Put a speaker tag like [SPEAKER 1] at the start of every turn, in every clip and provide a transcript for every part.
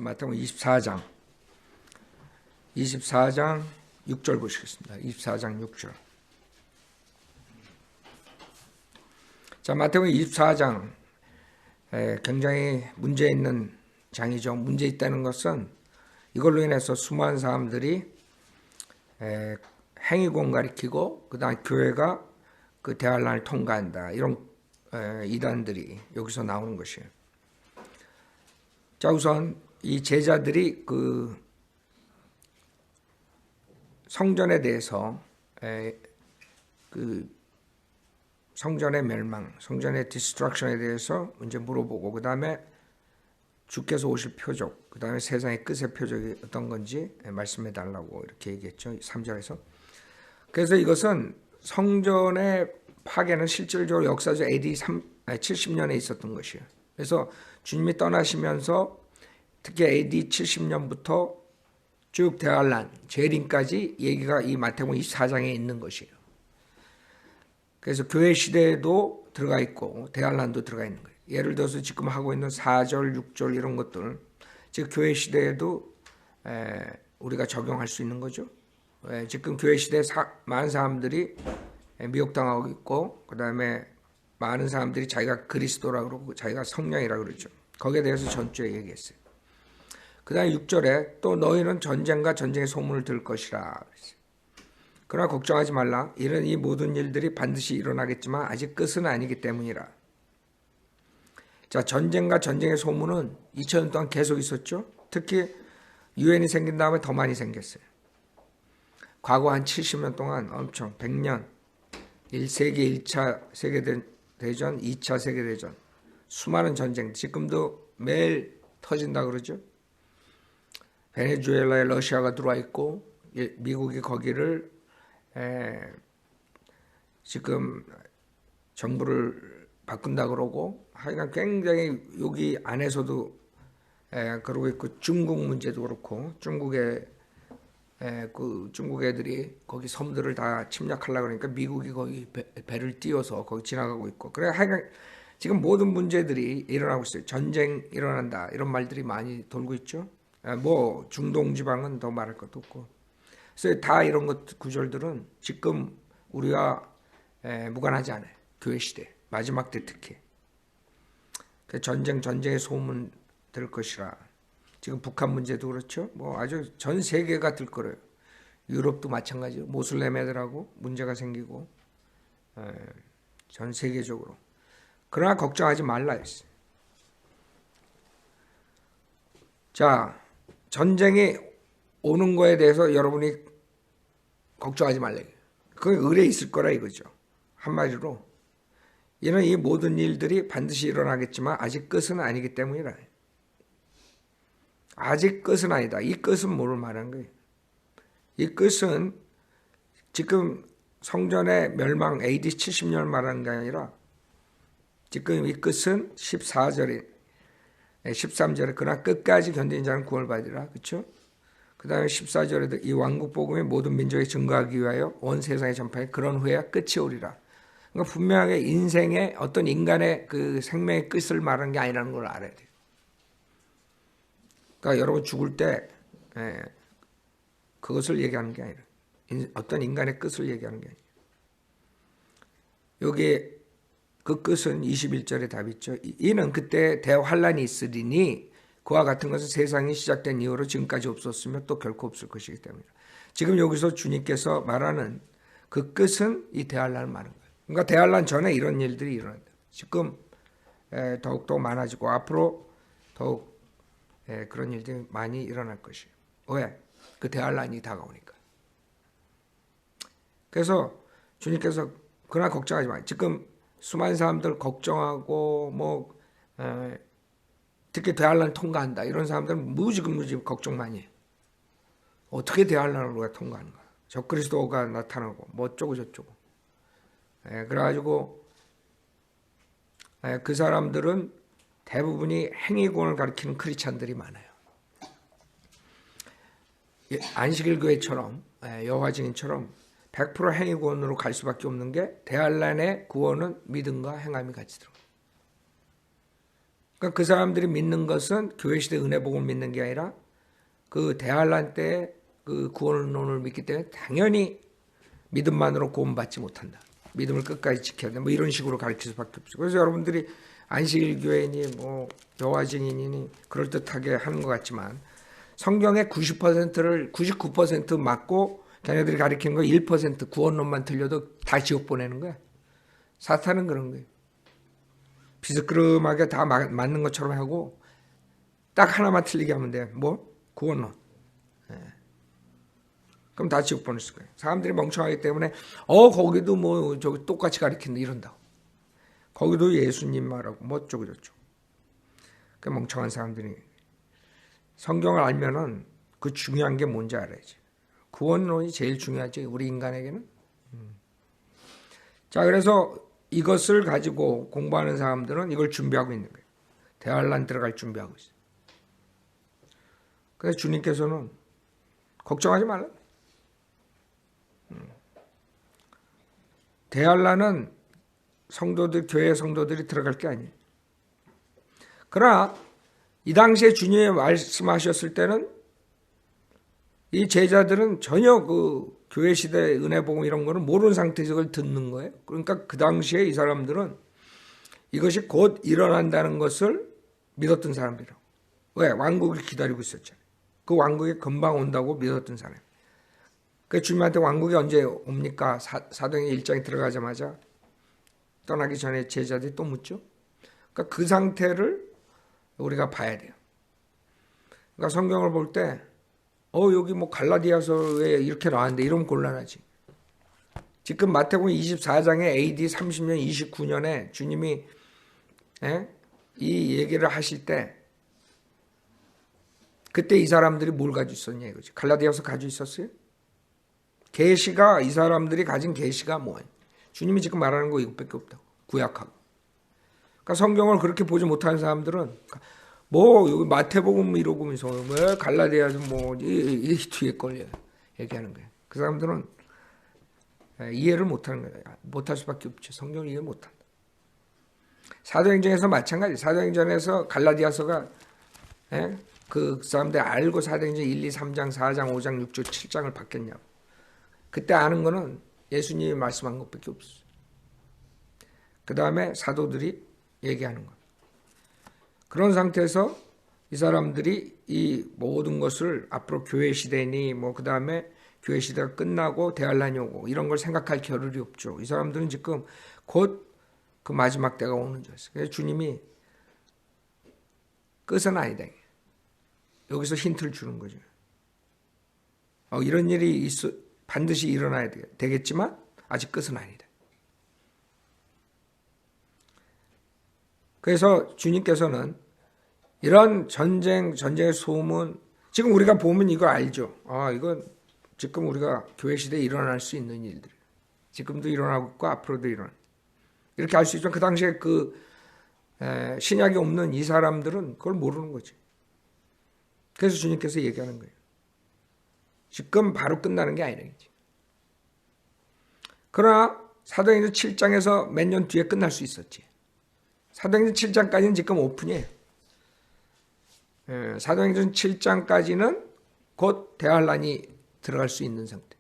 [SPEAKER 1] 마태복음 24장 6절 보시겠습니다. 24장 6절. 자, 마태복음 24장 굉장히 문제 있는 장이죠. 문제 있다는 것은 이걸로 인해서 수많은 사람들이 행위공 가리키고 그다음 교회가 그 대환란을 통과한다. 이런 이단들이 여기서 나오는 것이에요. 자, 우선 이 제자들이 그 성전에 대해서 그 성전의 멸망, 성전의 디스트럭션에 대해서 이제 물어보고 그 다음에 주께서 오실 표적, 그 다음에 세상의 끝의 표적이 어떤 건지 말씀해 달라고 이렇게 얘기했죠. 3절에서. 그래서 이것은 성전의 파괴는 실질적으로 역사적 AD 70년에 있었던 것이에요. 그래서 주님이 떠나시면서 특히 AD 70년부터 쭉 대환란, 재림까지 얘기가 이 마태복음 24장에 있는 것이에요. 그래서 교회 시대에도 들어가 있고 대환란도 들어가 있는 거예요. 예를 들어서 지금 하고 있는 4절, 6절 이런 것들, 즉 교회 시대에도 우리가 적용할 수 있는 거죠. 지금 교회 시대에 많은 사람들이 미혹당하고 있고 그 다음에 많은 사람들이 자기가 그리스도라고 그러고 자기가 성령이라고 그러죠. 거기에 대해서 전주에 얘기했어요. 그 다음에 6절에 또 너희는 전쟁과 전쟁의 소문을 들을 것이라. 그러나 걱정하지 말라. 이런 이 모든 일들이 반드시 일어나겠지만 아직 끝은 아니기 때문이라. 자, 전쟁과 전쟁의 소문은 2000년 동안 계속 있었죠. 특히 유엔이 생긴 다음에 더 많이 생겼어요. 과거 한 70년 동안 엄청 100년 1세기 1차 세계대전, 2차 세계대전 수많은 전쟁 지금도 매일 터진다 그러죠. 베네수엘라에 러시아가 들어와 있고 미국이 거기를 지금 정부를 바꾼다 그러고 하여간 굉장히 여기 안에서도 그러고 있고 중국 문제도 그렇고 중국의 중국 애들이 거기 섬들을 다 침략하려고 그러니까 미국이 거기 배를 띄워서 거기 지나가고 있고 그래 하여간 지금 모든 문제들이 일어나고 있어요. 전쟁 일어난다 이런 말들이 많이 돌고 있죠. 뭐 중동 지방은 더 말할 것도 없고 그래서 다 이런 것 구절들은 지금 우리가 무관하지 않아요. 교회 시대 마지막 때 특히 전쟁의 소문 들 것이라. 지금 북한 문제도 그렇죠. 뭐 아주 전 세계가 들 거래요. 유럽도 마찬가지요. 모슬렘 애들하고 문제가 생기고 전 세계적으로. 그러나 걱정하지 말라 했어요. 자, 전쟁이 오는 거에 대해서 여러분이 걱정하지 말라. 그건 의뢰 있을 거라 이거죠. 한마디로 이런 이 모든 일들이 반드시 일어나겠지만 아직 끝은 아니기 때문이라. 아직 끝은 아니다. 이 끝은 뭐를 말하는 거예요? 이 끝은 지금 성전의 멸망 AD 70년 말하는 게 아니라 지금 이 끝은 13절에 그러나 끝까지 견딘 자는 구원을 받으리라. 그렇죠? 그 다음에 14절에도 이 왕국 복음이 모든 민족에 증거하기 위하여 온 세상에 전파해 그런 후에야 끝이 오리라. 그러니까 분명하게 인생의 어떤 인간의 그 생명의 끝을 말하는 게 아니라는 걸 알아야 돼요. 그러니까 여러분 죽을 때 그것을 얘기하는 게 아니라 어떤 인간의 끝을 얘기하는 게 아니에요. 여기 그 끝은 21절에 답이 있죠. 이는 그때 대환란이 있으리니 그와 같은 것은 세상이 시작된 이후로 지금까지 없었으며 또 결코 없을 것이기 때문이다. 지금 여기서 주님께서 말하는 그 끝은 이 대환란을 말하는 거예요. 그러니까 대환란 전에 이런 일들이 일어난다. 지금 더욱더 많아지고 앞으로 더욱 그런 일들이 많이 일어날 것이에요. 왜? 그 대환란이 다가오니까. 그래서 주님께서 그러나 걱정하지 마. 지금 수많은 사람들 걱정하고 뭐 특히 대환란을 통과한다. 이런 사람들은 무지 걱정 많이 해요. 어떻게 대환란을 우리가 통과하는가. 적그리스도가 나타나고 뭐 어쩌고 저쩌고. 그래가지고 그 사람들은 대부분이 행위권을 가리키는 크리스찬들이 많아요. 안식일 교회처럼 여호와 증인처럼 100% 행위권으로 갈 수밖에 없는 게 대환란의 구원은 믿음과 행함이 같이 들어가요. 그러니까 그 사람들이 믿는 것은 교회 시대 은혜 복음을 믿는 게 아니라 그 대환란 때 그 구원론을 믿기 때문에 당연히 믿음만으로 구원받지 못한다. 믿음을 끝까지 지켜야 돼. 뭐 이런 식으로 가르칠 수밖에 없어. 그래서 여러분들이 안식일 교회니 뭐 여호와 증인이니 그럴듯하게 하는 것 같지만 성경의 90%를 99% 맞고 자녀들이 가르치는 거 1% 구원론만 틀려도 다 지옥 보내는 거야. 사탄은 그런 거예요. 비스끄름하게 다 맞는 것처럼 하고 딱 하나만 틀리게 하면 돼. 뭐? 구원론. 그럼 다 지옥 보냈을 거예요. 사람들이 멍청하기 때문에 거기도 뭐 저기 똑같이 가르친다 이런다고. 거기도 예수님 말하고 뭐 어쩌고 저쩌고. 그 멍청한 사람들이 성경을 알면은 그 중요한 게 뭔지 알아야지. 구원론이 제일 중요하지 우리 인간에게는. 자, 그래서 이것을 가지고 공부하는 사람들은 이걸 준비하고 있는 거예요. 대환란 들어갈 준비하고 있어요. 그래서 주님께서는 걱정하지 말라. 대환란은 성도들, 교회 성도들이 들어갈 게 아니에요. 그러나 이 당시에 주님이 말씀하셨을 때는 이 제자들은 전혀 그 교회 시대 은혜 복음 이런 거는 모르는 상태에서 그걸 듣는 거예요. 그러니까 그 당시에 이 사람들은 이것이 곧 일어난다는 것을 믿었던 사람들이라고. 왜? 왕국을 기다리고 있었잖아요. 그 왕국이 금방 온다고 믿었던 사람. 그 주님한테 왕국이 언제 옵니까? 사도행전 1장에 들어가자마자 떠나기 전에 제자들이 또 묻죠. 그러니까 그 상태를 우리가 봐야 돼요. 그러니까 성경을 볼 때 여기 뭐 갈라디아서에 이렇게 나왔는데 이러면 곤란하지. 지금 마태복음 24장에 AD 30년 29년에 주님이 이 얘기를 하실 때 그때 이 사람들이 뭘 가지고 있었냐 이거지. 갈라디아서 가지고 있었어요? 계시가 이 사람들이 가진 계시가 뭐예요? 주님이 지금 말하는 거 이것밖에 없다고. 구약하고. 그러니까 성경을 그렇게 보지 못하는 사람들은 뭐 여기 마태복음 이러고면서 왜 갈라디아서 이 뒤에 걸 얘기하는 거예요. 그 사람들은 이해를 못하는 거예요. 못할 수밖에 없죠. 성경을 이해 못한다. 사도행전에서 마찬가지. 사도행전에서 갈라디아서가 그 사람들 알고 사도행전 1, 2, 3장, 4장, 5장, 6장, 7장을 받겠냐고. 그때 아는 거는 예수님이 말씀한 것밖에 없어요. 그 다음에 사도들이 얘기하는 것. 그런 상태에서 이 사람들이 이 모든 것을 앞으로 교회 시대니 그 다음에 교회 시대가 끝나고 대환란이 오고 이런 걸 생각할 겨를이 없죠. 이 사람들은 지금 곧 그 마지막 때가 오는 줄 알았어요. 그래서 주님이 끝은 아니다. 여기서 힌트를 주는 거죠. 이런 일이 반드시 일어나야 되겠지만 아직 끝은 아니다. 그래서 주님께서는 이런 전쟁의 소문, 지금 우리가 보면 이거 알죠. 이건 지금 우리가 교회 시대에 일어날 수 있는 일들. 지금도 일어나고 있고 앞으로도 일어나. 이렇게 알 수 있지만 그 당시에 신약이 없는 이 사람들은 그걸 모르는 거지. 그래서 주님께서 얘기하는 거예요. 지금 바로 끝나는 게 아니라지. 그러나 사도행전 7장에서 몇 년 뒤에 끝날 수 있었지. 사도행전 7장까지는 지금 오픈이에요. 사도행전 7장까지는 곧 대환란이 들어갈 수 있는 상태.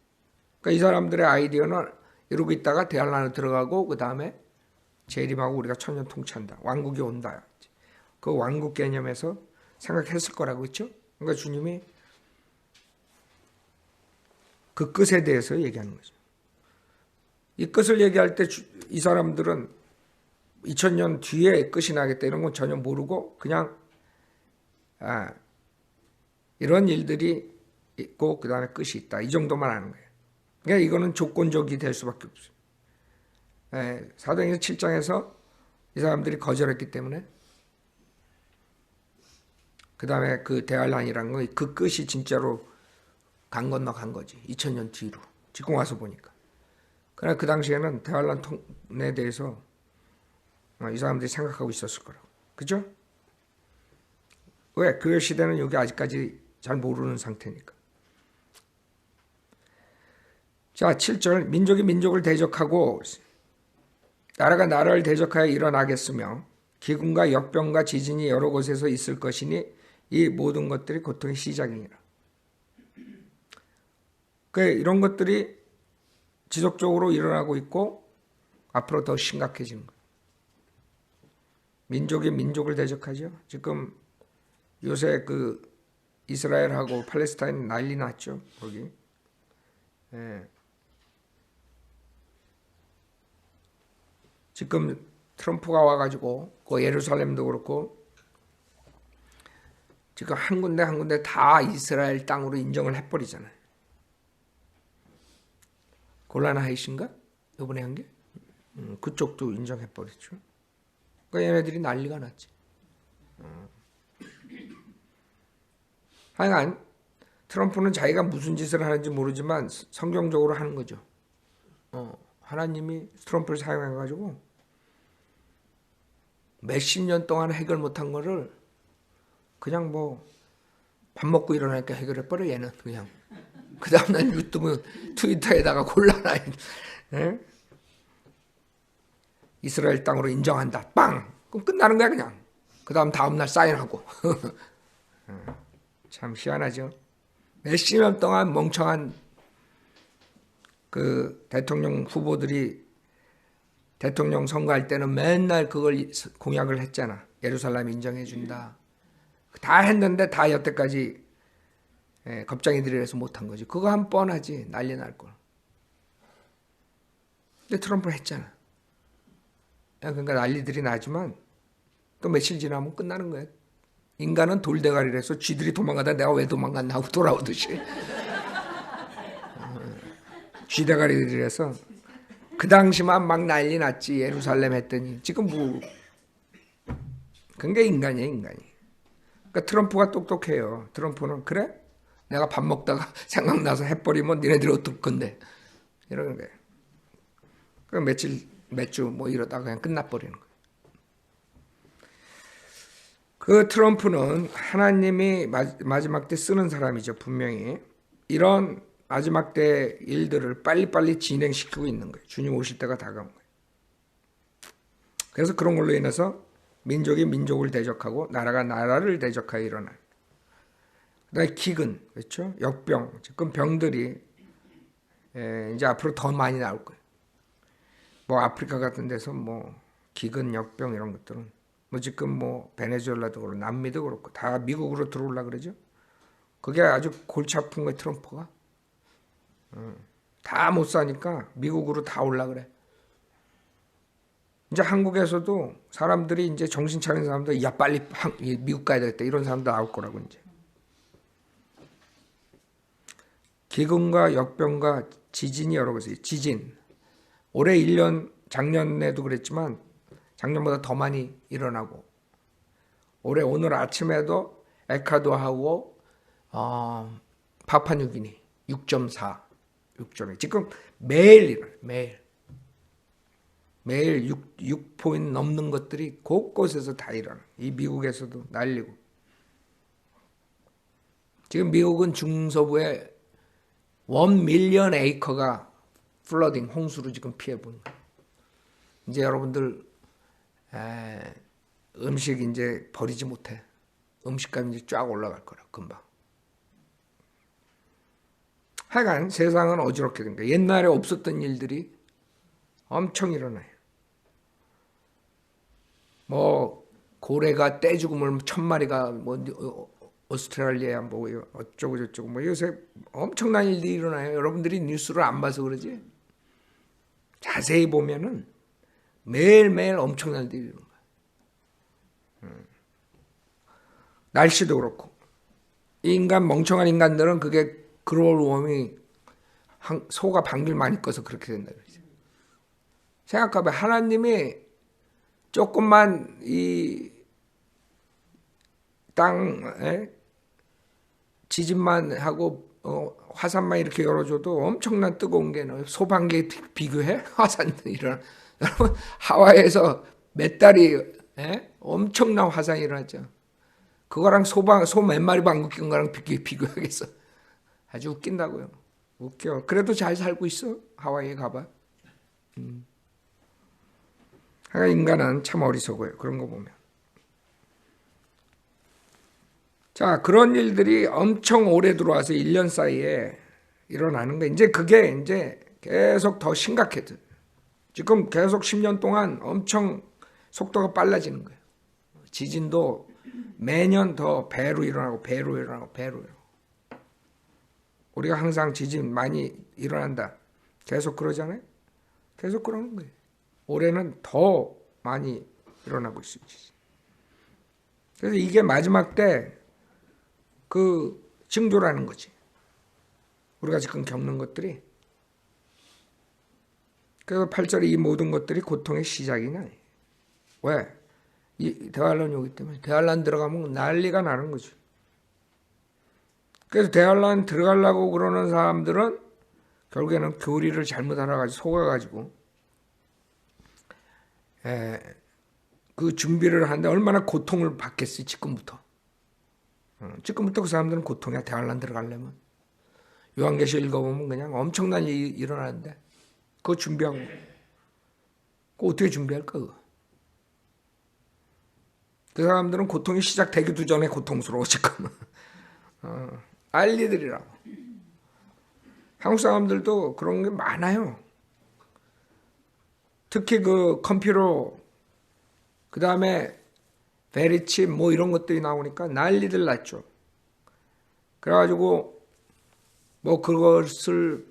[SPEAKER 1] 그러니까 이 사람들의 아이디어는 이러고 있다가 대환란으로 들어가고 그 다음에 재림하고 우리가 천년 통치한다. 왕국이 온다. 그 왕국 개념에서 생각했을 거라고 했죠. 그러니까 주님이 그 끝에 대해서 얘기하는 거죠. 이 끝을 얘기할 때 이 사람들은 2000년 뒤에 끝이 나겠다 이런 건 전혀 모르고 그냥 이런 일들이 있고 그 다음에 끝이 있다. 이 정도만 아는 거예요. 그러니까 이거는 조건적이 될 수밖에 없어요. 사도행전 7장에서 이 사람들이 거절했기 때문에 그 다음에 그 대환란이라는 거 그 끝이 진짜로 간 건너 간 거지. 2000년 뒤로. 지금 와서 보니까. 그러나 그 당시에는 대환란에 대해서 이 사람들이 생각하고 있었을 거라고. 그죠? 왜? 그 시대는 여기 아직까지 잘 모르는 상태니까. 자, 7절. 민족이 민족을 대적하고 나라가 나라를 대적하여 일어나겠으며 기근과 역병과 지진이 여러 곳에서 있을 것이니 이 모든 것들이 고통의 시작이니라. 이런 것들이 지속적으로 일어나고 있고 앞으로 더 심각해지는 거예요. 민족이 민족을 대적하죠. 지금 요새 이스라엘하고 팔레스타인 난리 났죠. 거기. 예. 지금 트럼프가 와가지고 예루살렘도 그렇고 지금 한 군데 한 군데 다 이스라엘 땅으로 인정을 해버리잖아요. 골란 하이신가? 이번에 한 게? 그쪽도 인정해버렸죠. 그러니까 얘네들이 난리가 났지. 하여간 트럼프는 자기가 무슨 짓을 하는지 모르지만 성경적으로 하는 거죠. 하나님이 트럼프를 사용해가지고 몇십 년 동안 해결 못한 거를 그냥 밥 먹고 일어나니까 해결해버려 얘는 그냥. 그 다음날 유튜브 트위터에다가 곤란하 이스라엘 땅으로 인정한다. 빵! 그럼 끝나는 거야 그냥. 그 다음날 사인하고. 참 희한하죠. 몇십 년 동안 멍청한 대통령 후보들이 대통령 선거할 때는 맨날 그걸 공약을 했잖아. 예루살렘 인정해준다. 다 했는데 다 여태까지 겁쟁이들이라서 못한 거지. 그거 한 번 하지. 난리 날 걸. 근데 트럼프는 했잖아. 그러니까 난리들이 나지만 또 며칠 지나면 끝나는 거야. 인간은 돌대가리라서 쥐들이 도망가다 내가 왜 도망갔나 하고 돌아오듯이. 쥐대가리들이라서 그 당시만 막 난리 났지. 예루살렘 했더니 지금 그게 인간이야 인간이. 그러니까 트럼프가 똑똑해요. 트럼프는 그래? 내가 밥 먹다가 생각나서 해버리면 니네들이 어떨 건데 이러는 거예요. 몇 주 이러다가 그냥 끝나버리는 거예요. 트럼프는 하나님이 마지막 때 쓰는 사람이죠. 분명히 이런 마지막 때 일들을 빨리빨리 진행시키고 있는 거예요. 주님 오실 때가 다가온 거예요. 그래서 그런 걸로 인해서 민족이 민족을 대적하고 나라가 나라를 대적하여 일어나요. 그다음에 기근, 그렇죠? 역병, 지금 병들이 이제 앞으로 더 많이 나올 거예요. 아프리카 같은 데서 기근, 역병 이런 것들은 지금 베네수엘라도 그렇고 남미도 그렇고 다 미국으로 들어오려고 그러죠. 그게 아주 골치 아픈 거예요. 트럼프가. 다 못 사니까 미국으로 다 올라 그래. 이제 한국에서도 사람들이 이제 정신 차린 사람들 야 빨리 미국 가야 되겠다 이런 사람도 나올 거라고 이제. 기근과 역병과 지진이 여러 곳에 지진. 올해 1년 작년에도 그랬지만 작년보다 더 많이 일어나고 오늘 아침에도 에콰도르하고 파푸아뉴기니 6.4, 6.2 지금 매일 일어나요. 매일 6포인트 넘는 것들이 곳곳에서 다 일어나. 이 미국에서도 난리고. 지금 미국은 중서부에 1밀리언 에이커가 플러딩, 홍수로 지금 피해보는 거예요. 이제 여러분들 음식 이제 버리지 못해. 음식값이 이제 쫙 올라갈 거라 금방. 하여간 세상은 어지럽게 된 거예요. 옛날에 없었던 일들이 엄청 일어나요. 고래가 떼죽음을 1000마리가 오스트레일리아 어쩌고 저쩌고 요새 엄청난 일들이 일어나요. 여러분들이 뉴스를 안 봐서 그러지. 자세히 보면은 매일매일 엄청난 일이 일어나는 거예요. 날씨도 그렇고 멍청한 인간들은 그게 글로벌 워밍이 소가 방귀를 많이 꿔서 그렇게 된다 그러죠. 생각해봐. 하나님이 조금만 이 땅에 지진만 하고 화산만 이렇게 열어줘도 엄청난 뜨거운 게 소방기에 비교해? 화산도 일어나. 여러분 하와이에서 몇 달이 엄청난 화산이 일어났죠. 그거랑 소 몇 마리 방귀 낀 거랑 비교하겠어. 아주 웃긴다고요. 웃겨. 그래도 잘 살고 있어. 하와이에 가봐. 하여간 인간은 참 어리석어요. 그런 거 보면. 자, 그런 일들이 엄청 오래 들어와서 1년 사이에 일어나는 거. 이제 그게 이제 계속 더 심각해져. 지금 계속 10년 동안 엄청 속도가 빨라지는 거예요. 지진도 매년 더 배로 일어나고 배로 일어나고 배로 일어나고. 우리가 항상 지진 많이 일어난다. 계속 그러잖아요. 계속 그러는 거예요. 올해는 더 많이 일어나고 있어요. 그래서 이게 마지막 때 그 징조라는 거지. 우리가 지금 겪는 것들이. 그래서 8절에 이 모든 것들이 고통의 시작이냐. 왜? 이 대환란이 오기 때문에. 대환란 들어가면 난리가 나는 거죠. 그래서 대환란 들어가려고 그러는 사람들은 결국에는 교리를 잘못 알아가지고 속아가지고 그 준비를 하는데 얼마나 고통을 받겠어요. 지금부터 그 사람들은 고통이야. 대환란 들어가려면. 요한계시 읽어보면 그냥 엄청난 일이 일어나는데 그거 준비하고 그거 어떻게 준비할까 그거. 그 사람들은 고통이 시작되기도 전에 고통스러워 지금. 알리들이라고. 한국 사람들도 그런 게 많아요. 특히 그 컴퓨터 그 다음에 베리치 뭐 이런 것들이 나오니까 난리들 났죠. 그래가지고 뭐 그것을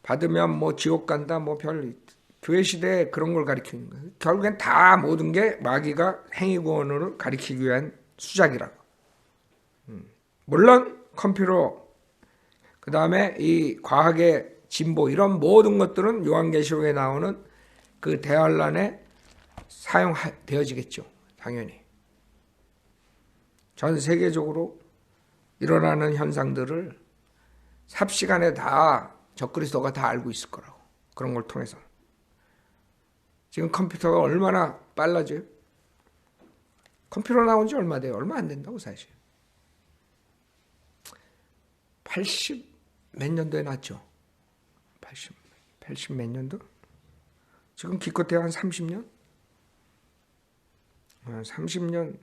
[SPEAKER 1] 받으면 뭐 지옥 간다 뭐 별 교회 시대에 그런 걸 가리키는 거예요. 결국엔 다 모든 게 마귀가 행위구원을 가리키기 위한 수작이라고. 물론 컴퓨터 그 다음에 이 과학의 진보 이런 모든 것들은 요한계시록에 나오는 그 대환란에 사용되어지겠죠. 당연히. 전 세계적으로 일어나는 현상들을 삽시간에 다 적그리스도가 다 알고 있을 거라고. 그런 걸 통해서. 지금 컴퓨터가 얼마나 빨라져요? 컴퓨터 나온 지 얼마 돼요? 얼마 안 된다고 사실. 80 몇 년도에 났죠. 80 몇 년도? 지금 기껏해야 한 30년? 30년.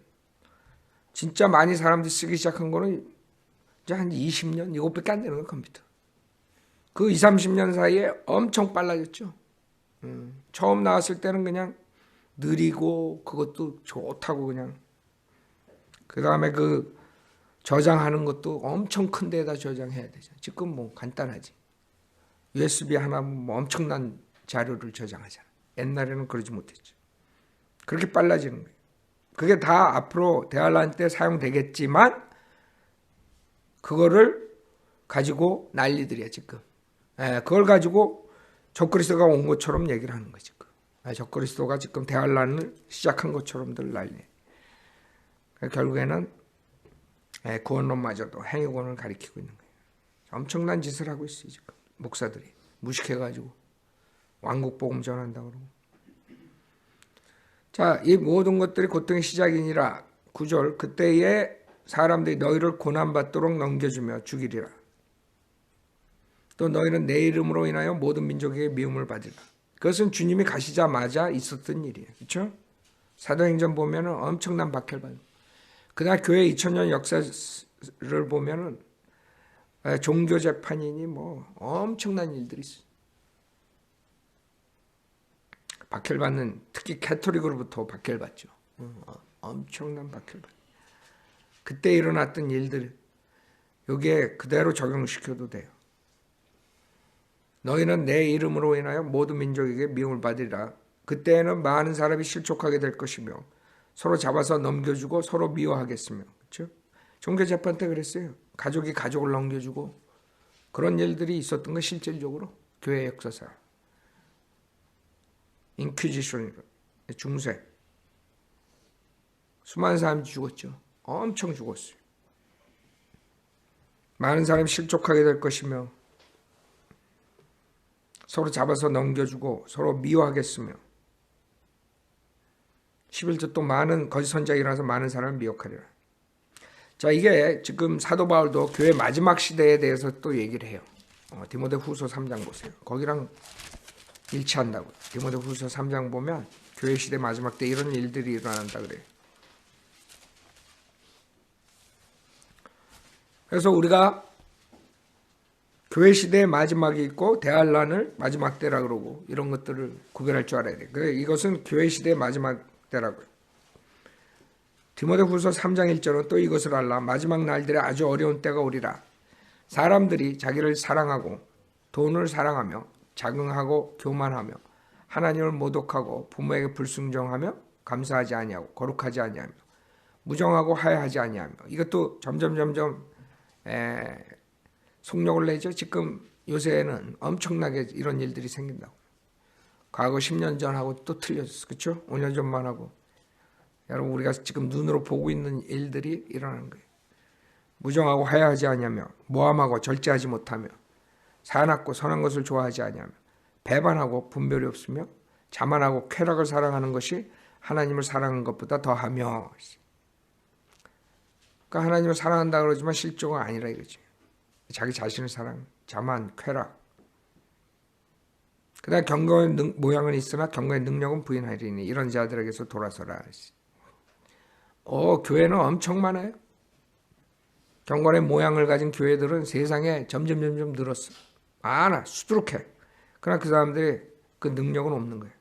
[SPEAKER 1] 진짜 많이 사람들이 쓰기 시작한 거는 이제 한 20년? 이것밖에 안 되는 거예요, 컴퓨터. 그 20, 30년 사이에 엄청 빨라졌죠. 처음 나왔을 때는 그냥 느리고 그것도 좋다고 그냥. 그 다음에 그 저장하는 것도 엄청 큰 데에다 저장해야 되죠. 지금 뭐 간단하지. USB 하나면 뭐 엄청난 자료를 저장하잖아. 옛날에는 그러지 못했죠. 그렇게 빨라지는 거예요. 그게 다 앞으로 대환란 때 사용되겠지만 그거를 가지고 난리들이야 지금. 그걸 가지고 적그리스도가 온 것처럼 얘기를 하는 거지. 적그리스도가 지금 대환란을 시작한 것처럼들 난리. 결국에는 구원론마저도 행위구원을 가리키고 있는 거예요. 엄청난 짓을 하고 있어요 지금. 목사들이 무식해가지고 왕국복음 전한다고 그러고. 자, 이 모든 것들이 고통의 시작이니라. 9절 그때에 사람들이 너희를 고난받도록 넘겨주며 죽이리라. 또 너희는 내 이름으로 인하여 모든 민족에게 미움을 받으리라. 그것은 주님이 가시자마자 있었던 일이에요. 그렇죠? 사도행전 보면 엄청난 박해를 그날 교회 2000년 역사를 보면 종교 재판이니 뭐 엄청난 일들이 있어요. 박해를 받는 특히 캐토릭으로부터 박해를 받죠. 엄청난 박해를 받죠. 그때 일어났던 일들 여기에 그대로 적용시켜도 돼요. 너희는 내 이름으로 인하여 모든 민족에게 미움을 받으리라. 그때에는 많은 사람이 실족하게 될 것이며 서로 잡아서 넘겨주고 서로 미워하겠으며. 그렇죠? 종교재판 때 그랬어요. 가족이 가족을 넘겨주고 그런 일들이 있었던 거 실질적으로 교회 역사상. 인퀴지션, 중세. 수많은 사람이 죽었죠. 엄청 죽었어요. 많은 사람이 실족하게 될 것이며 서로 잡아서 넘겨주고 서로 미워하겠으며 11절 또 많은 거짓 선지자가 일어나서 많은 사람을 미혹하리라. 자, 이게 지금 사도 바울도 교회 마지막 시대에 대해서 또 얘기를 해요. 디모데 후서 3장 보세요. 거기랑 일치한다고. 디모데후서 3장 보면 교회 시대 마지막 때 이런 일들이 일어난다 그래요. 그래서 우리가 교회 시대의 마지막이 있고 대환란을 마지막 때라 그러고 이런 것들을 구별할 줄 알아야 돼. 그래 이것은 교회 시대의 마지막 때라고요. 디모데후서 3장 1절은 또 이것을 알라. 마지막 날들에 아주 어려운 때가 오리라. 사람들이 자기를 사랑하고 돈을 사랑하며 자긍하고 교만하며 하나님을 모독하고 부모에게 불순종하며 감사하지 아니하고 거룩하지 아니하며 무정하고 하야하지 아니하며 이것도 점점 속력을 내죠. 지금 요새는 엄청나게 이런 일들이 생긴다고. 과거 10년 전하고 또 틀려졌어. 그렇죠? 5년 전만 하고. 여러분 우리가 지금 눈으로 보고 있는 일들이 일어나는 거예요. 무정하고 하야하지 아니하며 모함하고 절제하지 못하며 사납고 선한 것을 좋아하지 아니하며 배반하고 분별이 없으며 자만하고 쾌락을 사랑하는 것이 하나님을 사랑하는 것보다 더하며. 그러니까 하나님을 사랑한다 그러지만 실적은 아니라 이거지. 자기 자신을 사랑, 자만, 쾌락. 그다음 경건의 모양은 있으나 경건의 능력은 부인하리니 이런 자들에게서 돌아서라. 교회는 엄청 많아요. 경건의 모양을 가진 교회들은 세상에 점점 늘었어. 많아, 수두룩해. 그러나 그 사람들이 그 능력은 없는 거예요.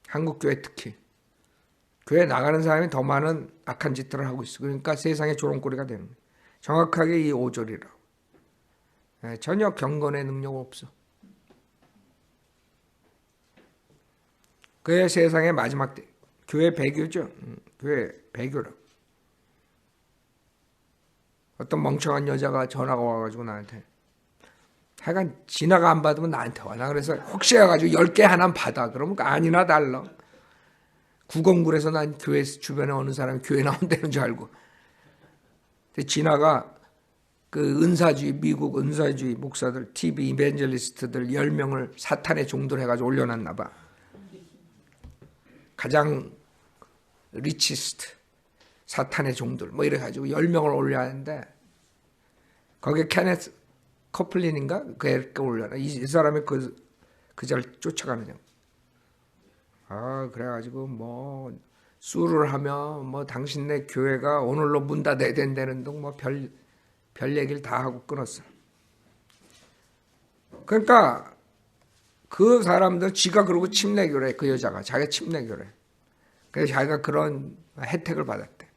[SPEAKER 1] 한국 교회 특히. 교회 나가는 사람이 더 많은 악한 짓들을 하고 있어. 그러니까 세상의 조롱거리가 되는 거예요. 정확하게 이 5절이라고. 전혀 경건의 능력은 없어. 그게 세상의 마지막 때. 교회 배교죠. 교회 배교라고. 어떤 멍청한 여자가 전화가 와가지고 나한테 하여간 지나가 안 받으면 나한테 와. 나 그래서 혹시 해가지고 10개 하나 받아. 그러면 아니나 달라. 구공굴에서 난 교회 주변에 어느 사람이 교회 나온다는 줄 알고. 근데 지나가 그 은사주의, 미국 은사주의 목사들, TV 이벤젤리스트들 10명을 사탄의 종들 해가지고 올려놨나 봐. 가장 리치스트 사탄의 종들 뭐 이래가지고 10명을 올려야하는데 거기에 케네스 커플린인가? 그 애를 올려놔. 이 사람이 그 자를 쫓아가느냐. 그래가지고 뭐 수를 하면 뭐 당신네 교회가 오늘로 문 닫아야 된다는 등 뭐 별 얘기를 다 하고 끊었어. 그러니까 그 사람들 지가 그러고 침례교래. 그 여자가 자기가 침례교래. 그래서 자기가 그런 혜택을 받았대.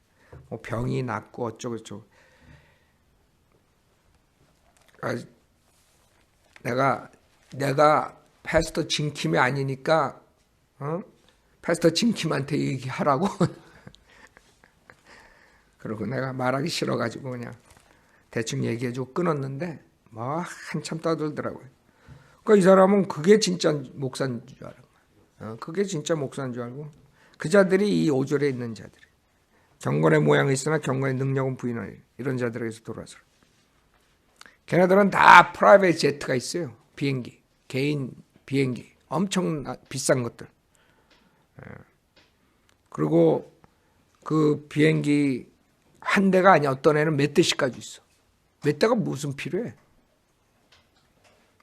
[SPEAKER 1] 뭐 병이 낫고 어쩌고저쩌고. 내가 패스터 진킴이 아니니까 패스터 진킴한테 얘기하라고. 그러고 내가 말하기 싫어가지고 그냥 대충 얘기해주고 끊었는데 뭐 한참 떠들더라고요. 그러니까 이 사람은 그게 진짜 목사인 줄 알은 거야. 그게 진짜 목사인 줄 알고 그 자들이 이 5절에 있는 자들이 경건의 모양이 있으나 경건의 능력은 부인하니 이런 자들에게서 돌아서. 걔네들은 다 프라이빗 제트가 있어요. 비행기, 개인 비행기, 엄청 비싼 것들. 그리고 그 비행기 한 대가 아니야. 어떤 애는 몇 대씩 가지고 있어. 몇 대가 무슨 필요해?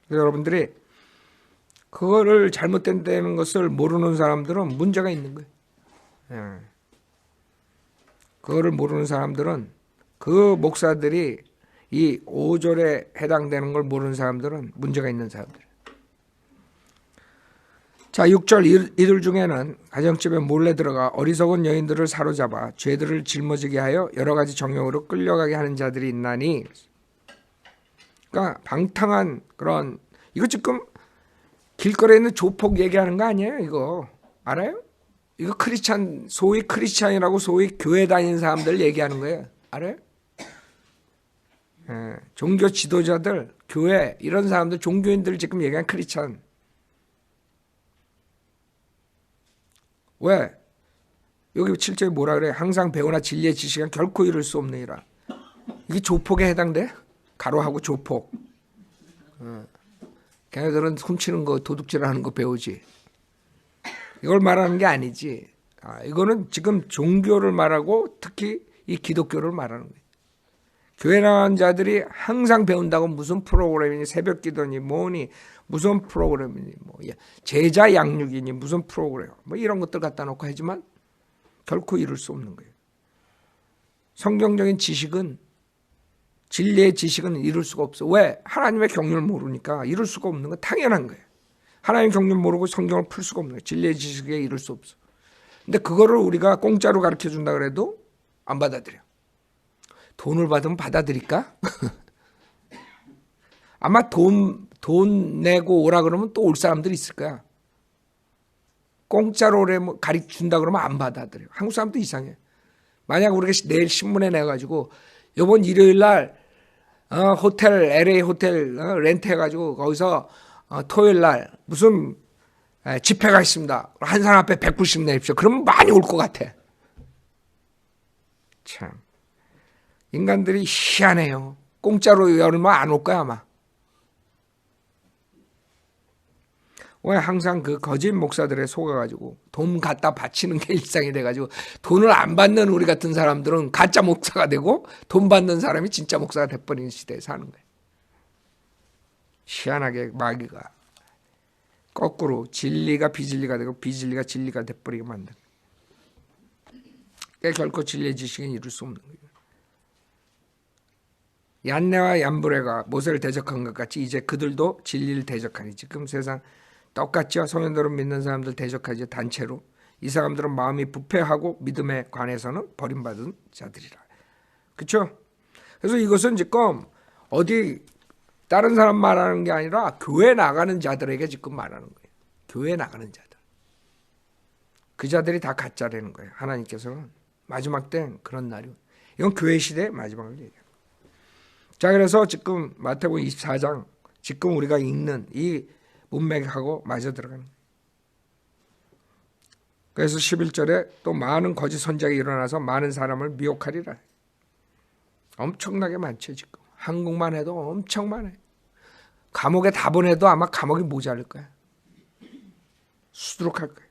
[SPEAKER 1] 여러분들이 그거를 잘못된다는 것을 모르는 사람들은 문제가 있는 거예요. 그거를 모르는 사람들은 그 목사들이 이 5절에 해당되는 걸 모르는 사람들은 문제가 있는 사람들. 자, 6절 이들 중에는 가정집에 몰래 들어가 어리석은 여인들을 사로잡아 죄들을 짊어지게 하여 여러 가지 정욕으로 끌려가게 하는 자들이 있나니. 그러니까 방탕한 그런 이거 지금 길거리에 있는 조폭 얘기하는 거 아니에요? 이거 알아요? 이거 크리스찬 소위 크리스찬이라고 소위 교회 다니는 사람들 얘기하는 거예요. 알아요? 종교 지도자들, 교회 이런 사람들, 종교인들 지금 얘기하는 크리스찬. 왜? 여기 7절에 뭐라 그래? 항상 배우나 진리의 지식은 결코 이룰 수 없느니라. 이게 조폭에 해당돼? 가로하고 조폭. 걔네들은 훔치는 거, 도둑질하는 거 배우지. 이걸 말하는 게 아니지. 이거는 지금 종교를 말하고 특히 이 기독교를 말하는 거예요. 교회 나간 자들이 항상 배운다고 무슨 프로그램이니 새벽기도니 뭐니 무슨 프로그램이니 뭐 제자 양육이니 무슨 프로그램 뭐 이런 것들 갖다 놓고 하지만 결코 이룰 수 없는 거예요. 성경적인 지식은 진리의 지식은 이룰 수가 없어. 왜? 하나님의 경륜을 모르니까 이룰 수가 없는 건 당연한 거예요. 하나님 경륜 모르고 성경을 풀 수가 없는 거예요. 진리의 지식에 이룰 수 없어. 근데 그거를 우리가 공짜로 가르쳐 준다 그래도 안 받아들여. 돈을 받으면 받아들일까? 아마 돈 내고 오라 그러면 또 올 사람들이 있을 거야. 공짜로 가르쳐 준다 그러면 안 받아들여. 한국 사람도 이상해. 만약 우리가 내일 신문에 내가지고 이번 일요일 날 호텔 LA 호텔 렌트 해가지고 거기서 토요일 날 무슨 집회가 있습니다. 한 사람 앞에 100불씩 내십시오. 그러면 많이 올 것 같아. 참 인간들이 희한해요. 공짜로 열면 안 올 거야 아마. 왜 항상 그 거짓 목사들에 속아가지고 돈 갖다 바치는 게 일상이 돼가지고 돈을 안 받는 우리 같은 사람들은 가짜 목사가 되고 돈 받는 사람이 진짜 목사가 돼버리는 시대에 사는 거예요. 희한하게 마귀가 거꾸로 진리가 비진리가 되고 비진리가 진리가 돼버리게 만드는 거예요. 결코 진리의 지식은 이룰 수 없는 거예요. 얀네와 얀브레가 모세를 대적한 것 같이 이제 그들도 진리를 대적하니 지금 세상 똑같죠. 성현들은 믿는 사람들 대적하죠. 단체로. 이 사람들은 마음이 부패하고 믿음에 관해서는 버림받은 자들이라. 그렇죠? 그래서 이것은 지금 어디 다른 사람 말하는 게 아니라 교회 나가는 자들에게 지금 말하는 거예요. 교회 나가는 자들. 그 자들이 다 가짜라는 거예요. 하나님께서는 마지막 땐 그런 날이. 이건 교회 시대의 마지막을 얘기해요. 자, 그래서 지금 마태복음 24장 지금 우리가 읽는 이 문맥하고 맞아 들어가는 거예요. 그래서 11절에 또 많은 거짓 선지자가 일어나서 많은 사람을 미혹하리라. 엄청나게 많죠. 지금 한국만 해도 엄청 많아요. 감옥에 다 보내도 아마 감옥이 모자랄 거야. 수두룩할 거야.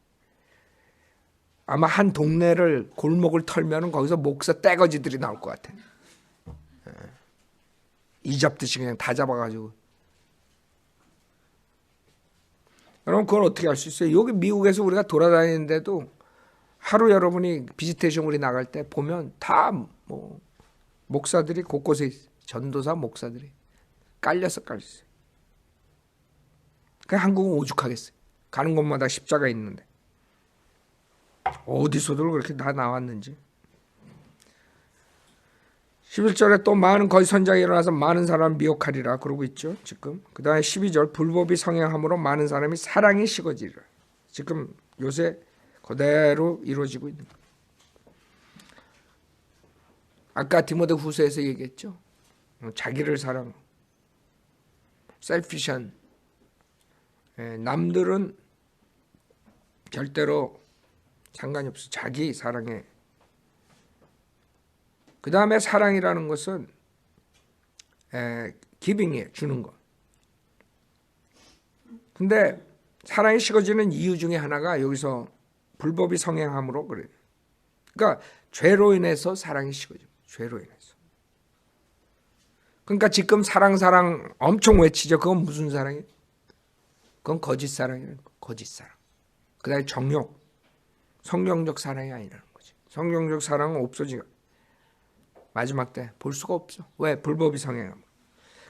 [SPEAKER 1] 아마 한 동네를 골목을 털면은 거기서 목사 떼거지들이 나올 것 같아. 이 잡듯이 그냥 다 잡아가지고. 여러분 그걸 어떻게 할 수 있어요? 여기 미국에서 우리가 돌아다니는데도 하루 여러분이 비지테이션 우리 나갈 때 보면 다 뭐 목사들이 곳곳에 있어요. 전도사 목사들이 깔렸어. 그 한국은 오죽하겠어요. 가는 곳마다 십자가 있는데 어디서들 그렇게 다 나왔는지. 11절에 또 많은 거짓 선지자가 일어나서 많은 사람을 미혹하리라 그러고 있죠. 지금 그 다음에 12절 불법이 성행함으로 많은 사람이 사랑이 식어지리라. 지금 요새 그대로 이루어지고 있는 거예요. 아까 디모데 후서에서 얘기했죠. 자기를 사랑 셀피션. 남들은 절대로 상관이 없어. 자기 사랑해. 그 다음에 사랑이라는 것은 기빙이에요. 주는 거. 근데 사랑이 식어지는 이유 중에 하나가 여기서 불법이 성행함으로 그래요. 그러니까 죄로 인해서 사랑이 식어져요. 죄로 인해서. 그러니까 지금 사랑 엄청 외치죠. 그건 무슨 사랑이에요? 그건 거짓 사랑이라는 거예요. 거짓 사랑. 그 다음에 정욕. 성경적 사랑이 아니라는 거지. 성경적 사랑은 없어지고 마지막 때 볼 수가 없어. 왜? 불법이 성행함.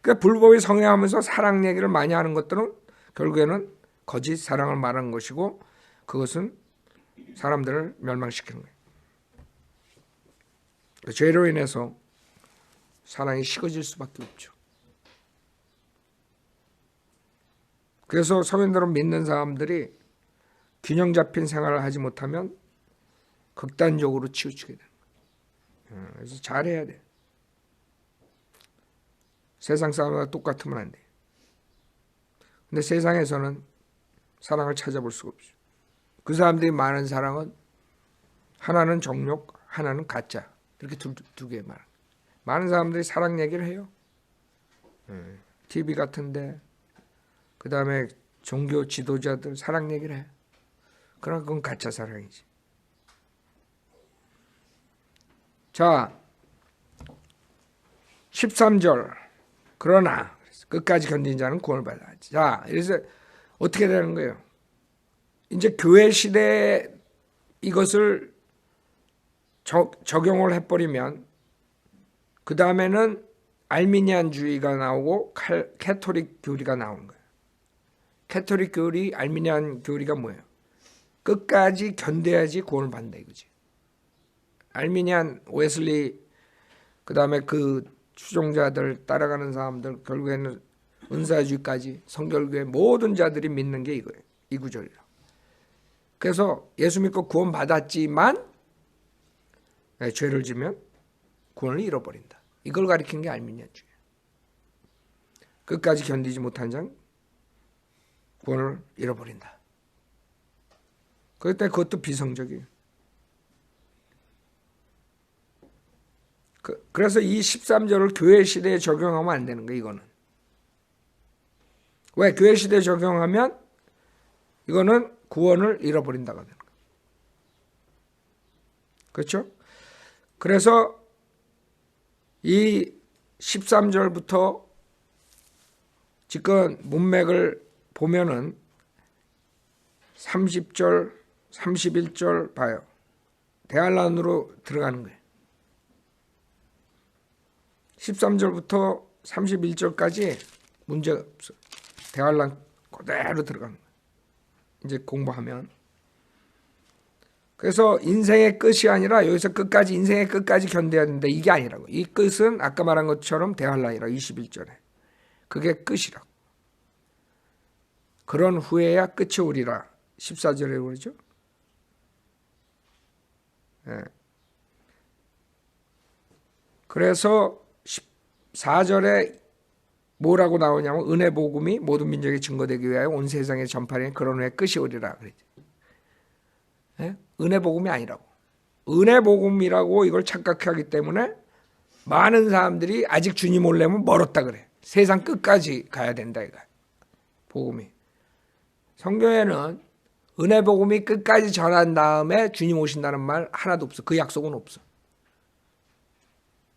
[SPEAKER 1] 그러니까 불법이 성행하면서 사랑 얘기를 많이 하는 것들은 결국에는 거짓 사랑을 말하는 것이고 그것은 사람들을 멸망시키는 거예요. 죄로 인해서 사랑이 식어질 수밖에 없죠. 그래서 성인들은 믿는 사람들이 균형 잡힌 생활을 하지 못하면 극단적으로 치우치게 돼요. 그래서 잘해야 돼. 세상 사람과 똑같으면 안 돼. 근데 세상에서는 사랑을 찾아볼 수가 없죠. 그 사람들이 말하는 사랑은 하나는 정욕, 하나는 가짜. 이렇게 두 개 말. 많은 사람들이 사랑 얘기를 해요. TV 같은데, 그 다음에 종교 지도자들 사랑 얘기를 해. 그러나 그건 가짜 사랑이지. 자, 13절. 그러나 끝까지 견딘 자는 구원을 받아야지. 자, 그래서 어떻게 되는 거예요? 이제 교회 시대에 이것을 적용을 해버리면 그 다음에는 알미니안주의가 나오고 캐토릭 교리가 나오는 거예요. 캐토릭 교리, 알미니안 교리가 뭐예요? 끝까지 견뎌야지 구원을 받는다 이거지. 알미니안, 웨슬리, 그 다음에 그 추종자들 따라가는 사람들, 결국에는 은사주의까지 성결교회 모든 자들이 믿는 게 이거예요. 이 구절이라. 그래서 예수 믿고 구원 받았지만 죄를 지면 구원을 잃어버린다. 이걸 가리킨 게 알미니안주의. 끝까지 견디지 못한 자는 구원을 잃어버린다. 그때 그것도 비성적이에요. 그래서 이 13절을 교회 시대에 적용하면 안 되는 거예요. 이거는. 왜? 교회 시대에 적용하면 이거는 구원을 잃어버린다가 되는 거예요. 그렇죠? 그래서 이 13절부터 지금 문맥을 보면은 30절, 31절 봐요. 대환란으로 들어가는 거예요. 13절부터 31절까지 문제가 없어요. 대환란 그대로 들어가는 거예요. 이제 공부하면. 그래서 인생의 끝이 아니라 여기서 끝까지 인생의 끝까지 견뎌야 된다. 이게 아니라고. 이 끝은 아까 말한 것처럼 대환란이라고 21절에. 그게 끝이라고. 그런 후에야 끝이 오리라. 14절에 그러죠. 네. 그래서 14절에 뭐라고 나오냐면 은혜 복음이 모든 민족에 증거되기 위하여 온 세상에 전파하는 그런 후에 끝이 오리라 그랬죠. 네? 은혜 복음이 아니라고. 은혜 복음이라고 이걸 착각하기 때문에 많은 사람들이 아직 주님 오려면 멀었다 그래. 세상 끝까지 가야 된다 이거. 복음이. 성경에는 은혜 복음이 끝까지 전한 다음에 주님 오신다는 말 하나도 없어. 그 약속은 없어.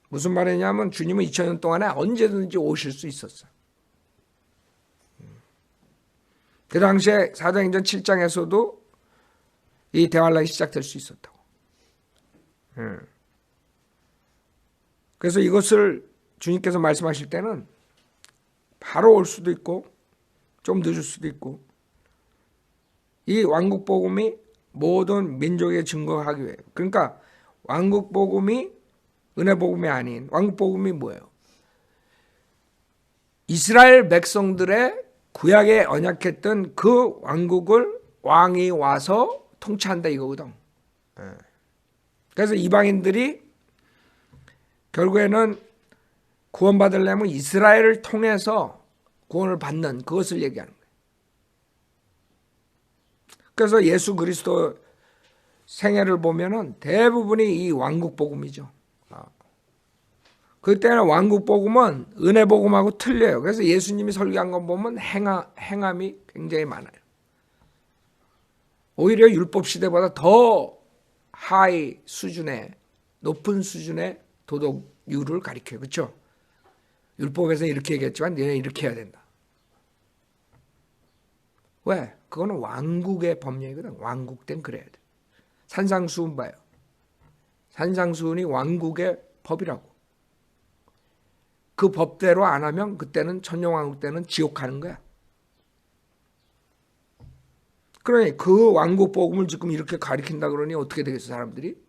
[SPEAKER 1] 무슨 말이냐면 주님은 2000년 동안에 언제든지 오실 수 있었어. 그 당시에 사도행전 7장에서도 이 대환란이 시작될 수 있었다고. 그래서 이것을 주님께서 말씀하실 때는 바로 올 수도 있고 좀 늦을 수도 있고 이 왕국 복음이 모든 민족에 증거하기 위해. 그러니까 왕국 복음이 은혜 복음이 아닌 왕국 복음이 뭐예요? 이스라엘 백성들의 구약에 언약했던 그 왕국을 왕이 와서 통치한다 이거거든. 그래서 이방인들이 결국에는 구원받으려면 이스라엘을 통해서 구원을 받는 그것을 얘기하는 거예요. 그래서 예수 그리스도 생애를 보면은 대부분이 이 왕국 복음이죠. 그때는 왕국 복음은 은혜 복음하고 틀려요. 그래서 예수님이 설교한 거 보면 행함이 굉장히 많아요. 오히려 율법 시대보다 더 하이 수준의 높은 수준의 도덕률을 가리켜요. 그렇죠? 율법에서 이렇게 얘기했지만 너는 이렇게 해야 된다. 왜? 그거는 왕국의 법령이거든. 왕국 땐 그래야 돼. 산상수훈 봐요. 산상수훈이 왕국의 법이라고. 그 법대로 안 하면 그때는 천년왕국 때는 지옥 가는 거야. 그러니 그 왕국 복음을 지금 이렇게 가리킨다 그러니 어떻게 되겠어 사람들이?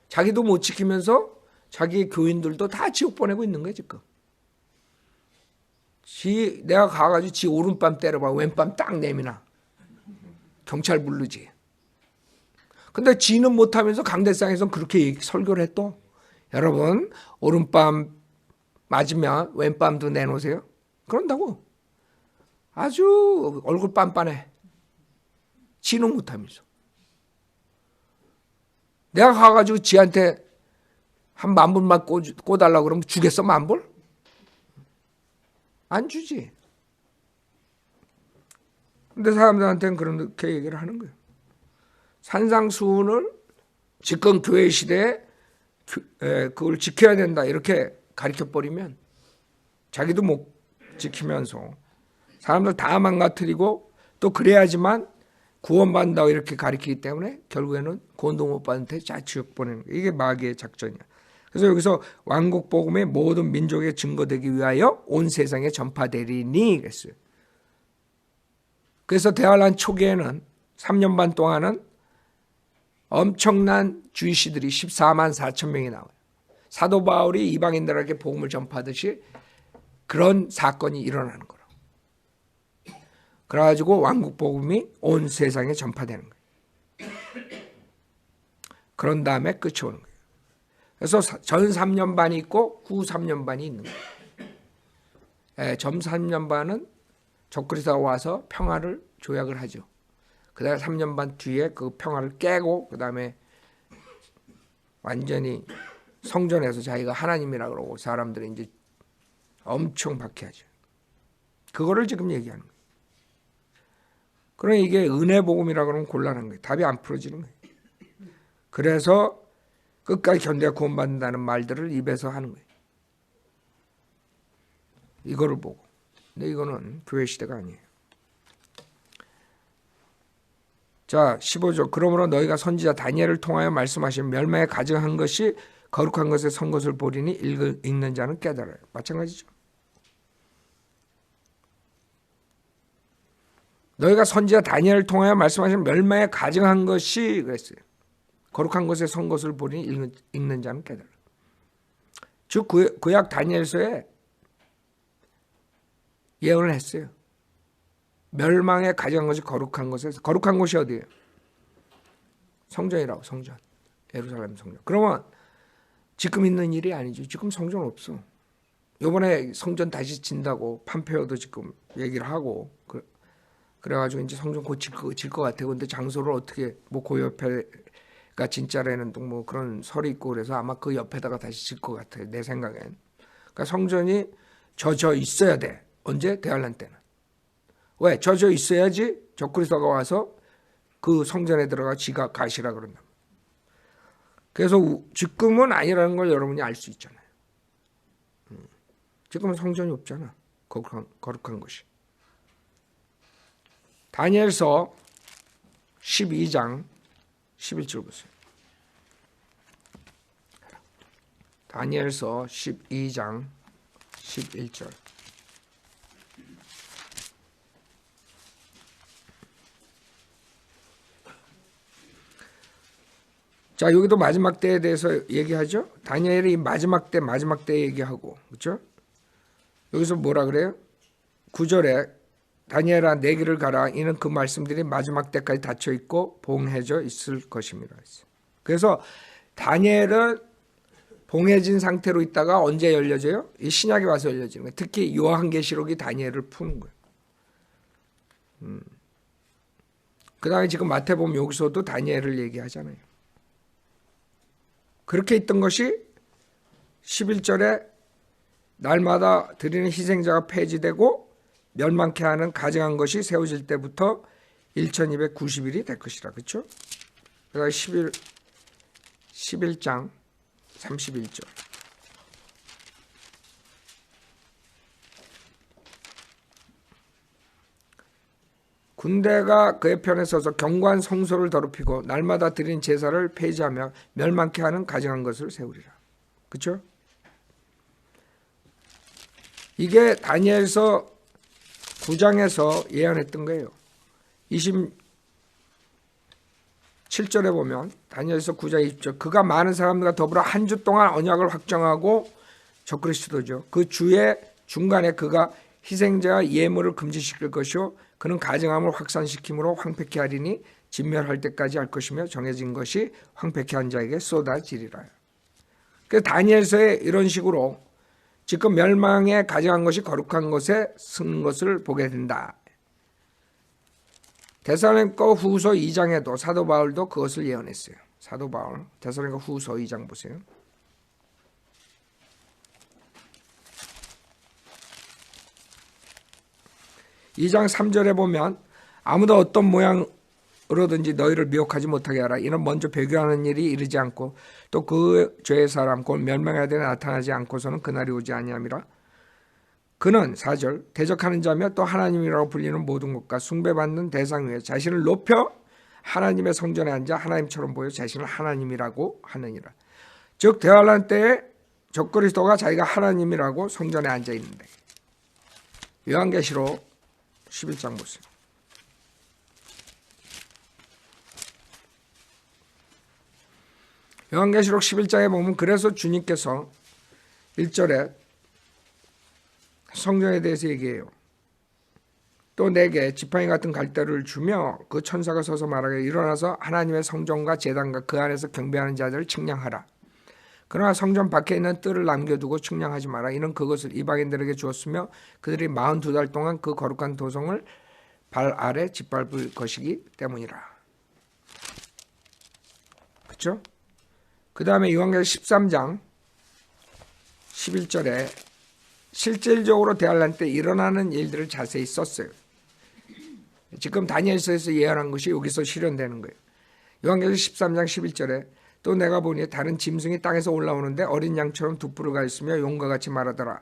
[SPEAKER 1] 자기도 못 지키면서 자기 교인들도 다 지옥 보내고 있는 거야 지금. 내가 가가지고 지 오른밤 때려봐. 왼밤 딱 내미나. 경찰 부르지. 근데 지는 못하면서 강대상에서 그렇게 설교를 했또. 여러분 오른밤 맞으면 왼밤도 내놓으세요. 그런다고. 아주 얼굴 빤빤해. 지는 못하면서. 내가 가가지고 지한테 한 10,000불만 꿔달라고 그러면 주겠어 10,000불? 안 주지. 근데 사람들한테는 그렇게 얘기를 하는 거예요. 산상수훈을 집권 교회 시대에 그걸 지켜야 된다 이렇게 가르쳐버리면 자기도 못 지키면서 사람들 다 망가뜨리고 또 그래야지만 구원받는다고 이렇게 가르치기 때문에 결국에는 구원도 못 받는데 자치욕 보내는 거예요. 이게 마귀의 작전이야. 그래서 여기서 왕국 복음이 모든 민족에 증거되기 위하여 온 세상에 전파되리니 그랬어요. 그래서 대환란 초기에는 3년 반 동안은 엄청난 주이시들이 14만 4천 명이 나와요. 사도 바울이 이방인들에게 복음을 전파하듯이 그런 사건이 일어나는 거라고. 그래가지고 왕국 복음이 온 세상에 전파되는 거예요. 그런 다음에 끝이 오는 거예요. 그래서 전 3년 반이 있고 후 3년 반이 있는 거예요. 전 3년 반은 적그리스도가 와서 평화를 조약을 하죠. 그 다음에 3년 반 뒤에 그 평화를 깨고 그 다음에 완전히 성전에서 자기가 하나님이라 그러고 사람들이 이제 엄청 박해하죠. 그거를 지금 얘기하는 거예요. 그러니 이게 은혜 복음이라 그러면 곤란한 거예요. 답이 안 풀어지는 거예요. 그래서 끝까지 견뎌야 구원받는다는 말들을 입에서 하는 거예요. 이거를 보고. 근데 이거는 교회 시대가 아니에요. 자, 15절. 그러므로 너희가 선지자 다니엘을 통하여 말씀하신 멸망에 가증한 것이 거룩한 것에 선 것을 보리니 읽는 자는 깨달아요. 마찬가지죠. 너희가 선지자 다니엘을 통하여 말씀하신 멸망에 가증한 것이 그랬어요. 거룩한 것에 선 것을 보리니 읽는 자는 깨달아요. 즉 구약 다니엘서에 예언을 했어요. 멸망에 가증한 것이 거룩한 것에서 거룩한 곳이 어디예요? 성전이라고. 성전. 예루살렘 성전. 그러면 지금 있는 일이 아니죠. 지금 성전 없어. 이번에 성전 다시 진다고 판페오도 지금 얘기를 하고 그래가지고 이제 성전 곧 질 것 같아요. 근데 장소를 어떻게 뭐 그 옆에가 진짜라는 뭐 그런 설이 있고 그래서 아마 그 옆에다가 다시 질 것 같아요. 내 생각엔. 그러니까 성전이 젖어 있어야 돼. 언제? 대환란 때는. 왜? 젖어 있어야지 적그리스도가 와서 그 성전에 들어가 지가 가시라 그런다. 그래서 지금은 아니라는 걸 여러분이 알 수 있잖아요. 지금은 성전이 없잖아. 거룩한 것이. 다니엘서 12장 11절 보세요. 다니엘서 12장 11절. 자, 여기도 마지막 때에 대해서 얘기하죠. 다니엘이 이 마지막 때 얘기하고, 그렇죠? 여기서 뭐라 그래요? 9절에 다니엘아 내 길을 가라. 이는 그 말씀들이 마지막 때까지 닫혀 있고 봉해져 있을 것입니다. 그래서 다니엘은 봉해진 상태로 있다가 언제 열려져요? 이 신약에 와서 열려지는 거예요. 특히 요한계시록이 다니엘을 푸는 거예요. 그 다음에 지금 마태복음 여기서도 다니엘을 얘기하잖아요. 그렇게 있던 것이 11절에 날마다 드리는 희생자가 폐지되고 멸망케 하는 가증한 것이 세워질 때부터 1290일이 될 것이라. 그렇죠? 그래서 11장 31절. 군대가 그의 편에 서서 경관 성소를 더럽히고 날마다 드린 제사를 폐지하며 멸망케 하는 가증한 것을 세우리라. 그렇죠? 이게 다니엘서 9장에서 예언했던 거예요. 27절에 보면 다니엘서 9장 20절 그가 많은 사람들과 더불어 한 주 동안 언약을 확정하고 적그리스도죠. 그 주의 중간에 그가 희생자와 예물을 금지시킬 것이요 그는 가증함을 확산시킴으로 황폐케 하리니 진멸할 때까지 할 것이며 정해진 것이 황폐케 한 자에게 쏟아지리라. 그래서 다니엘서에 이런 식으로 지금 멸망에 가증한 것이 거룩한 것에 쓴 것을 보게 된다. 데살로니가 후서 2장에도 사도 바울도 그것을 예언했어요. 사도 바울 데살로니가 후서 2장 보세요. 2장 3절에 보면 아무도 어떤 모양 으로든지 너희를 미혹하지 못하게 하라. 이는 먼저 배교하는 일이 이르지 않고 또 그 죄의 사람 곧 멸망해야 되는 나타나지 않고서는 그날이 오지 아니함이라. 그는 4절 대적하는 자며 또 하나님이라고 불리는 모든 것과 숭배받는 대상 위에 자신을 높여 하나님의 성전에 앉아 하나님처럼 보여 자신을 하나님이라고 하느니라. 즉 대환란 때에 적그리스도가 자기가 하나님이라고 성전에 앉아 있는데, 요한계시록 11장 보세요. 요한계시록 11장에 보면 그래서 주님께서 1절에 성전에 대해서 얘기해요. 또 내게 지팡이 같은 갈대를 주며 그 천사가 서서 말하기를 일어나서 하나님의 성전과 제단과 그 안에서 경배하는 자들을 측량하라. 그러나 성전 밖에 있는 뜰을 남겨두고 측량하지 마라. 이는 그것을 이방인들에게 주었으며 그들이 42달 동안 그 거룩한 도성을 발 아래 짓밟을 것이기 때문이라. 그렇죠? 그 다음에 요한계시록 13장 11절에 실질적으로 대환란 때 일어나는 일들을 자세히 썼어요. 지금 다니엘서에서 예언한 것이 여기서 실현되는 거예요. 요한계시록 13장 11절에 또 내가 보니 다른 짐승이 땅에서 올라오는데 어린 양처럼 두 뿔을 가있으며 용과 같이 말하더라.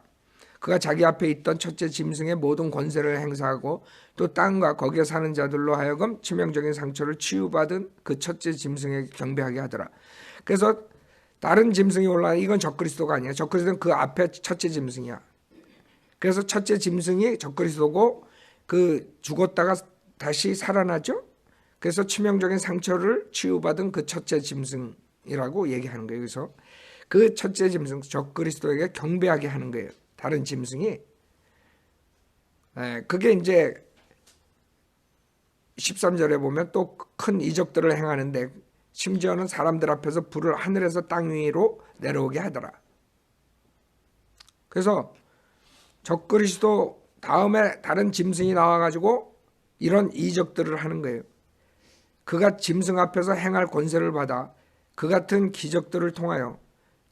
[SPEAKER 1] 그가 자기 앞에 있던 첫째 짐승의 모든 권세를 행사하고 또 땅과 거기에 사는 자들로 하여금 치명적인 상처를 치유받은 그 첫째 짐승에게 경배하게 하더라. 그래서 다른 짐승이 올라오는 이건 적그리스도가 아니야. 적그리스도는 그 앞에 첫째 짐승이야. 그래서 첫째 짐승이 적그리스도고 그 죽었다가 다시 살아나죠. 그래서 치명적인 상처를 치유받은 그 첫째 짐승이라고 얘기하는 거예요. 그래서 그 첫째 짐승 적그리스도에게 경배하게 하는 거예요. 다른 짐승이. 그게 이제 13절에 보면 또 큰 이적들을 행하는데 심지어는 사람들 앞에서 불을 하늘에서 땅 위로 내려오게 하더라. 그래서 적그리스도 다음에 다른 짐승이 나와가지고 이런 이적들을 하는 거예요. 그가 짐승 앞에서 행할 권세를 받아 그 같은 기적들을 통하여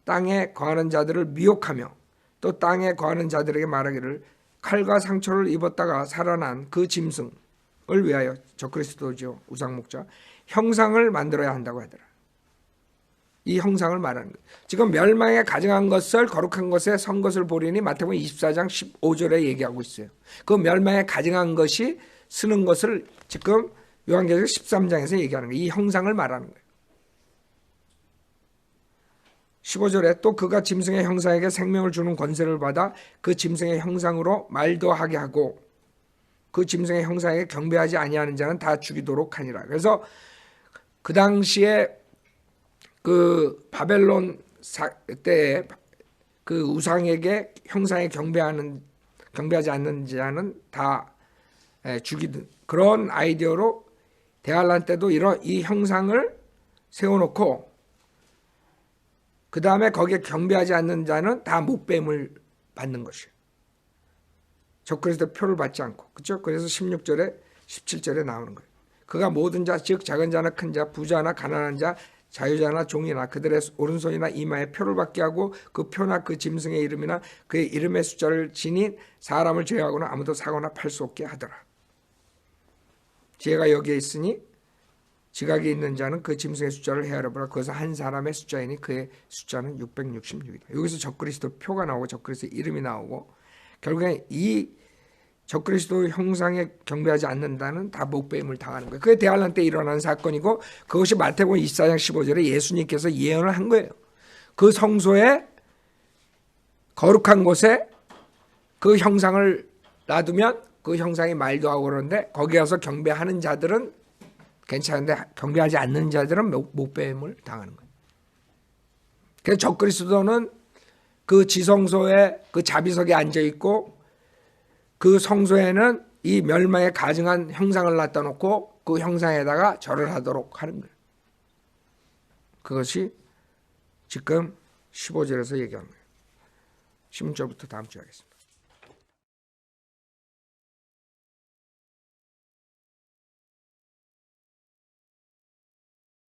[SPEAKER 1] 땅에 거하는 자들을 미혹하며 또 땅에 거하는 자들에게 말하기를 칼과 상처를 입었다가 살아난 그 짐승을 위하여, 적그리스도죠, 우상목자, 형상을 만들어야 한다고 하더라. 이 형상을 말하는 거예요. 지금 멸망에 가증한 것을 거룩한 것에 선 것을 보리니 마태복음 24장 15절에 얘기하고 있어요. 그 멸망에 가증한 것이 쓰는 것을 지금 요한계시록 13장에서 얘기하는 거예요. 이 형상을 말하는 거예요. 15절에 또 그가 짐승의 형상에게 생명을 주는 권세를 받아 그 짐승의 형상으로 말도 하게 하고 그 짐승의 형상에게 경배하지 아니하는 자는 다 죽이도록 하니라. 그래서 그 당시에 그 바벨론 때에 그 우상에게 형상에 경배하지 않는 자는 다 죽이든 그런 아이디어로 대환란 때도 이 형상을 세워놓고 그 다음에 거기에 경배하지 않는 자는 다 목뱀을 받는 것이에요. 적그리스도 표를 받지 않고. 그렇죠? 그래서 16절에 17절에 나오는 거예요. 그가 모든 자, 즉 작은 자나 큰 자, 부자나 가난한 자, 자유자나 종이나 그들의 오른손이나 이마에 표를 받게 하고 그 표나 그 짐승의 이름이나 그의 이름의 숫자를 지닌 사람을 제외하고는 아무도 사거나 팔 수 없게 하더라. 지혜가 여기에 있으니 지각이 있는 자는 그 짐승의 숫자를 헤아려보라. 그것은 한 사람의 숫자이니 그의 숫자는 666이다. 여기서 적그리스도 표가 나오고 적그리스도 이름이 나오고 결국에 이 적그리스도 형상에 경배하지 않는다는 다 목배임을 당하는 거예요. 그게 대환란 때 일어난 사건이고 그것이 마태복음 24장 15절에 예수님께서 예언을 한 거예요. 그 성소에 거룩한 곳에 그 형상을 놔두면 그 형상이 말도 하고 그러는데 거기 가서 경배하는 자들은 괜찮은데 경배하지 않는 자들은 목배임을 당하는 거예요. 그래서 적그리스도는 그 지성소에 그 자비석에 앉아있고 그 성소에는 이 멸망에 가증한 형상을 놔다 놓고 그 형상에다가 절을 하도록 하는 거예요. 그것이 지금 15절에서 얘기하는 거예요. 16절부터 다음 주에 하겠습니다.